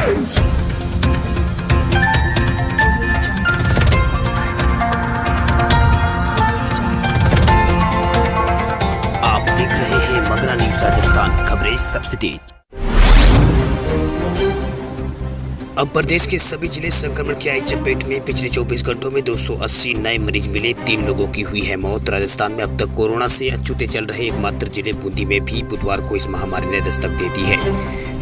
आप देख रहे हैं मगरा न्यूज राजस्थान, खबरें सबसे तेज। अब प्रदेश के सभी जिले संक्रमण की आई चपेट में। पिछले 24 घंटों में 280 नए मरीज मिले, 3 लोगों की हुई है मौत। राजस्थान में अब तक कोरोना से अछूते चल रहे एकमात्र जिले बूंदी में भी बुधवार को इस महामारी ने दस्तक दे दी है।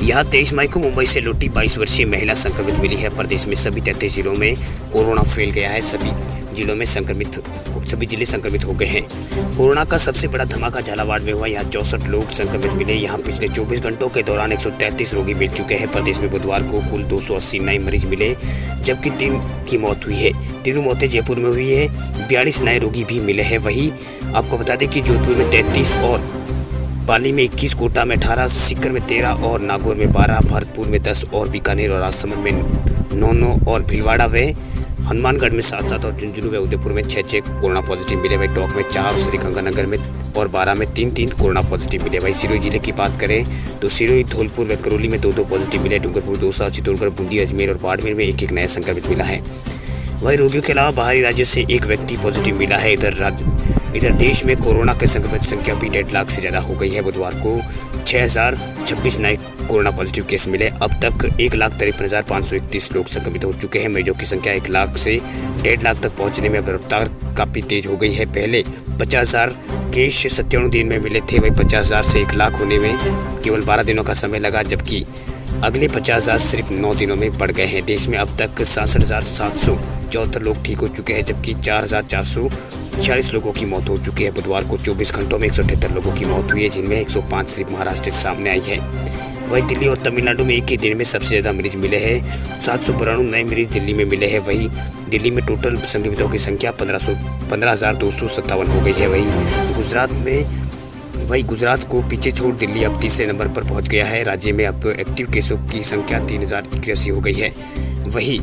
यहाँ 23 मई को मुंबई से लौटी 22 वर्षीय महिला संक्रमित मिली है। प्रदेश में सभी 33 जिलों में कोरोना फैल गया है। सभी जिले संक्रमित हो गए हैं। कोरोना का सबसे बड़ा धमाका झालावाड़ में हुआ। यहाँ 64 लोग संक्रमित मिले। यहाँ पिछले 24 घंटों के दौरान 133 रोगी मिल चुके हैं। प्रदेश में बुधवार को कुल 280 नए मरीज मिले, जबकि 3 की मौत हुई है। तीनों मौतें जयपुर में हुई है। 42 नए रोगी भी मिले हैं। वहीं आपको बता दें कि जोधपुर में 33 और पाली में 21, कोटा में 18, सीकर में 13 और नागौर में 12, भरतपुर में 10 और बीकानेर और राजसमंद में 9 और भीलवाड़ा व हनुमानगढ़ में 7 और झुंझुनू व उदयपुर में 6 कोरोना पॉजिटिव मिले। वही टोंक में 4, श्रीगंगानगर में और 12 में 3 कोरोना पॉजिटिव मिले। वही सिरोही जिले की बात करें तो सिरोही, धौलपुर व करौली में 2 पॉजिटिव मिले। डूंगरपुर, दौसा, चित्तौड़गढ़, बूंदी, अजमेर और बाड़मेर में 1 नया संक्रमित मिला है। वहीं रोगियों के अलावा बाहरी राज्यों से 1 व्यक्ति पॉजिटिव मिला है। इधर देश में कोरोना के संक्रमित संख्या भी 1.5 लाख से ज्यादा हो गई है। बुधवार को 6026 नए कोरोना पॉजिटिव केस मिले। अब तक 1,53,531 लोग संक्रमित हो चुके हैं। मरीजों की संख्या 1 लाख से 1.5 लाख तक पहुंचने में रफ्तार काफी तेज हो गई है। पहले 50,000 केस 97 दिन में मिले थे। वही 50,000 से 1 लाख होने में केवल 12 दिनों का समय लगा, जबकि अगले 50,000 सिर्फ 9 दिनों में बढ़ गए हैं। देश में अब तक 67,774 लोग ठीक हो चुके हैं, जबकि 4,446 लोगों की मौत हो चुकी है। बुधवार को 24 घंटों में 178 लोगों की मौत हुई है, जिनमें 105 सिर्फ महाराष्ट्र से सामने आई है। वहीं दिल्ली और तमिलनाडु में एक ही दिन में सबसे ज्यादा मरीज मिले हैं। 792 नए मरीज दिल्ली में मिले हैं। वहीं दिल्ली में टोटल संक्रमितों की संख्या 15,257 हो गई है। वहीं गुजरात को पीछे छोड़ दिल्ली अब तीसरे नंबर पर पहुंच गया है। राज्य में अब एक्टिव केसों की संख्या 3,081 हो गई है। वहीं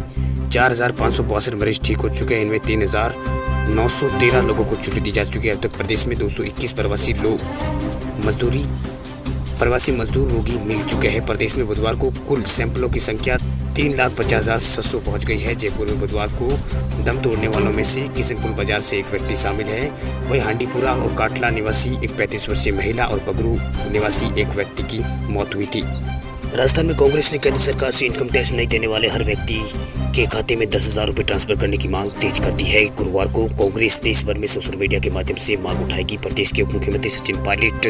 4,562 मरीज ठीक हो चुके हैं। इनमें 3,913 लोगों को छुट्टी दी जा चुकी है। अब तक प्रदेश में 221 प्रवासी मजदूर रोगी मिल चुके हैं। प्रदेश में बुधवार को कुल सैंपलों की संख्या 3,50,700 पहुंच गई है। जयपुर में बुधवार को दम तोड़ने वालों में से किशनपुर बाजार से 1 व्यक्ति शामिल है। वहीं हांडीपुरा और काटला निवासी एक 35 वर्षीय महिला और बगरू निवासी 1 व्यक्ति की मौत हुई थी। राजस्थान में कांग्रेस ने केंद्र सरकार से इनकम टैक्स नहीं देने वाले हर व्यक्ति के खाते में 10,000 रुपये ट्रांसफर करने की मांग तेज कर दी है। गुरुवार को कांग्रेस देश भर में सोशल मीडिया के माध्यम से मांग उठाएगी। प्रदेश के उप मुख्यमंत्री सचिन पायलट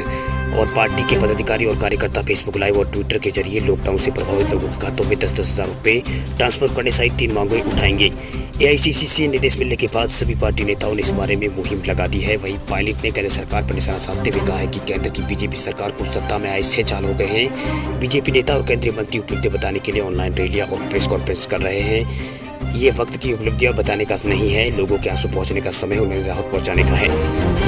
और पार्टी के पदाधिकारी और कार्यकर्ता फेसबुक लाइव और ट्विटर के जरिए लॉकडाउन से प्रभावित लोगों के खातों में 10,000 रुपये ट्रांसफर करने सहित 3 मांगें उठाएंगे। AICC से निर्देश मिलने के बाद सभी पार्टी नेताओं ने इस बारे में मुहिम लगा दी है। वहीं पायलट ने केंद्र सरकार पर निशाना साधते हुए कहा है कि केंद्र की बीजेपी सरकार को सत्ता में आए 6 साल हो गए हैं। बीजेपी नेता और केंद्रीय मंत्री उपलब्धियां बताने के लिए ऑनलाइन रैलियां और प्रेस कॉन्फ्रेंस कर रहे हैं। ये वक्त की उपलब्धियां बताने का नहीं है, लोगों के आंसू पहुंचने का समय उन्हें राहत पहुंचाने का है।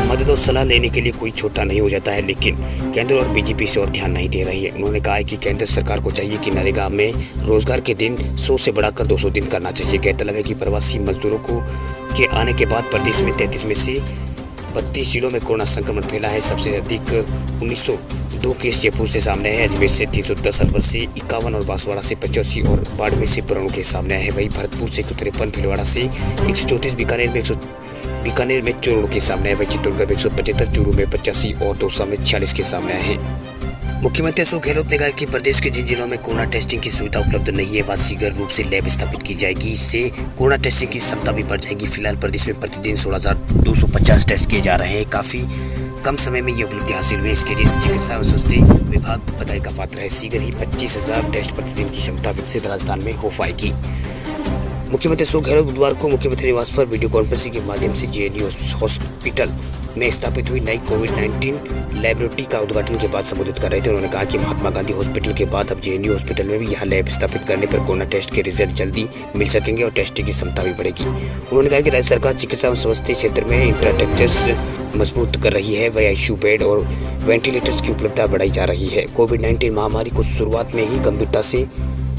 मदद और सलाह लेने के लिए कोई छोटा नहीं हो जाता है, लेकिन केंद्र और बीजेपी इस और ध्यान नहीं दे रही है। उन्होंने कहा है कि केंद्र सरकार को चाहिए कि नरेगा में रोजगार के दिन 100 से बढ़ाकर 200 दिन करना चाहिए। गौरतलब है कि प्रवासी मजदूरों के आने के बाद प्रदेश में 33 में से 32 जिलों में कोरोना संक्रमण फैला है। सबसे अधिक 1902 केस जयपुर से सामने है। अजमेर से 310, अलवर से 51 और बांसवाड़ा से 85 और बाड़मेर से 92 केस सामने आए हैं। वहीं भरतपुर से 153, भीलवाड़ा से 134, बीकानेर में 94 केस सामने आए। वहीं चित्तौड़गढ़ में 175, चूरू में 85 और दौसा में 46 केस सामने आए हैं। मुख्यमंत्री अशोक गहलोत ने कहा कि प्रदेश के जिन जिलों में कोरोना टेस्टिंग की सुविधा उपलब्ध नहीं है, वहां शीघ्र रूप से लैब स्थापित की जाएगी। इससे कोरोना टेस्टिंग की क्षमता भी बढ़ जाएगी। फिलहाल प्रदेश में प्रतिदिन 16,250 टेस्ट किए जा रहे हैं। काफी कम समय में ये उपलब्धि हासिल हुई। इसके लिए चिकित्सा एवं स्वास्थ्य विभाग बधाई का पात्र है। शीघ्र ही 25,000 टेस्ट प्रतिदिन की क्षमता विकसित राजस्थान में हो पाएगी। मुख्यमंत्री अशोक गहलोत बुधवार को मुख्यमंत्री निवास पर वीडियो कॉन्फ्रेंसिंग के माध्यम से JNU हॉस्पिटल में स्थापित हुई नई कोविड-19 लैबोरेटरी का उद्घाटन के बाद संबोधित कर रहे थे। उन्होंने कहा कि महात्मा गांधी हॉस्पिटल के बाद अब JNU हॉस्पिटल में भी यह लैब स्थापित करने पर कोरोना टेस्ट के रिजल्ट जल्दी मिल सकेंगे और टेस्टिंग की क्षमता भी बढ़ेगी। उन्होंने कहा कि राज्य सरकार चिकित्सा एवं स्वास्थ्य क्षेत्र में इंफ्रास्ट्रक्चर मजबूत कर रही है। वह ICU बेड और वेंटिलेटर्स की उपलब्धता बढ़ाई जा रही है। कोविड-19 महामारी को शुरुआत में ही गंभीरता से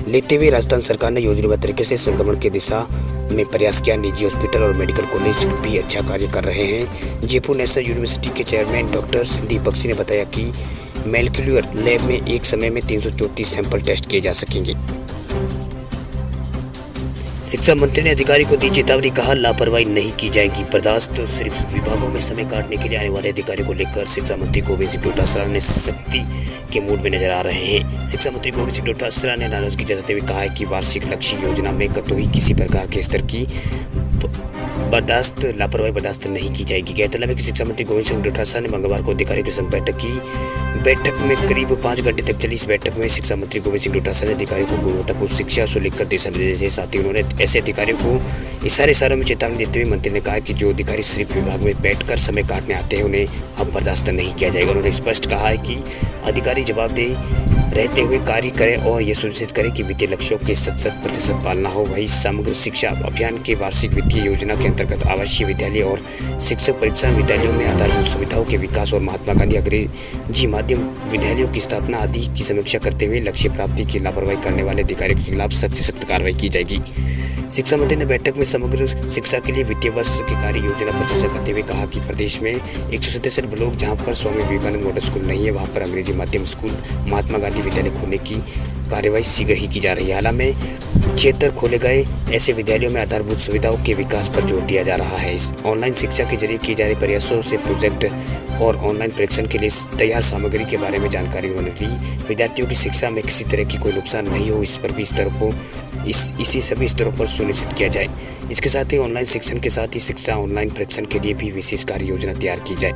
लेते हुए राजस्थान सरकार ने योजनाबद्ध तरीके से संक्रमण की दिशा में प्रयास किया। निजी हॉस्पिटल और मेडिकल कॉलेज भी अच्छा कार्य कर रहे हैं। जयपुर नेशनल यूनिवर्सिटी के चेयरमैन डॉक्टर संदीप बख्शी ने बताया कि मॉलिक्यूलर लैब में एक समय में 334 सैंपल टेस्ट किए जा सकेंगे। शिक्षा मंत्री ने अधिकारी को दी चेतावनी, कहा लापरवाही नहीं की जाएगी बर्दाश्त। सिर्फ विभागों में समय काटने के लिए आने वाले अधिकारियों को लेकर शिक्षा मंत्री गोविंद सिंह डोटासरा ने सख्ती के मूड में नजर आ रहे हैं। शिक्षा मंत्री गोविंद सिंह डोटासरा ने नाराजगी जताते हुए कहा है कि वार्षिक लक्ष्य योजना में कतई किसी प्रकार के स्तर की लापरवाही बर्दाश्त नहीं की जाएगी। गौरतलब है कि शिक्षा मंत्री गोविंद सिंह डोटासरा ने मंगलवार को अधिकारियों के संग बैठक में करीब 5 घंटे तक चली। इस बैठक में शिक्षा मंत्री गोविंद सिंह डोटासरा ने अधिकारियों को गुणवत्तापूर्ण शिक्षा से लेकर दिशा निर्देश दिए। साथ ही उन्होंने ऐसे अधिकारियों को इशारों में चेतावनी देते हुए मंत्री ने कहा कि जो अधिकारी सिर्फ विभाग में बैठकर समय काटने आते हैं उन्हें अब बर्दाश्त नहीं किया जाएगा। उन्होंने स्पष्ट कहा है कि अधिकारी जवाबदेही रहते हुए कार्य करें और ये सुनिश्चित करें कि वित्तीय लक्ष्यों की 100% पालना हो। वही समग्र शिक्षा अभियान के वार्षिक वित्तीय योजना के अंतर्गत आवासीय विद्यालय और शिक्षक परीक्षण विद्यालयों में आधारभूत सुविधाओं के विकास और महात्मा गांधी अंग्रेजी माध्यम विद्यालयों की स्थापना आदि की समीक्षा करते हुए लक्ष्य प्राप्ति की लापरवाही करने वाले अधिकारियों के खिलाफ सख्त से सख्त कार्रवाई की जाएगी। शिक्षा मंत्री ने बैठक में समग्र शिक्षा के लिए वित्तीय वर्ष की कार्य योजना पर चर्चा करते हुए कहा कि प्रदेश में 167 ब्लॉक जहां पर स्वामी विवेकानंद मॉडल स्कूल नहीं है वहां पर अंग्रेजी माध्यम स्कूल महात्मा गांधी विद्यालय खोलने की कार्यवाही शीघ्र ही की जा रही है। हाल में 76 खोले गए ऐसे विद्यालयों में आधारभूत सुविधाओं के विकास पर जोर दिया जा रहा है। इस ऑनलाइन शिक्षा के जरिए किए जा रहे प्रयासों से प्रोजेक्ट और ऑनलाइन परीक्षण के लिए तैयार सामग्री के बारे में जानकारी उन्होंने ली। विद्यार्थियों की शिक्षा में किसी तरह की कोई नुकसान नहीं हो, इस पर भी इसी सभी स्तरों पर सुनिश्चित किया जाए। इसके साथ ही ऑनलाइन शिक्षण के साथ ही शिक्षा ऑनलाइन परीक्षण के लिए भी विशेष कार्य योजना तैयार की जाए।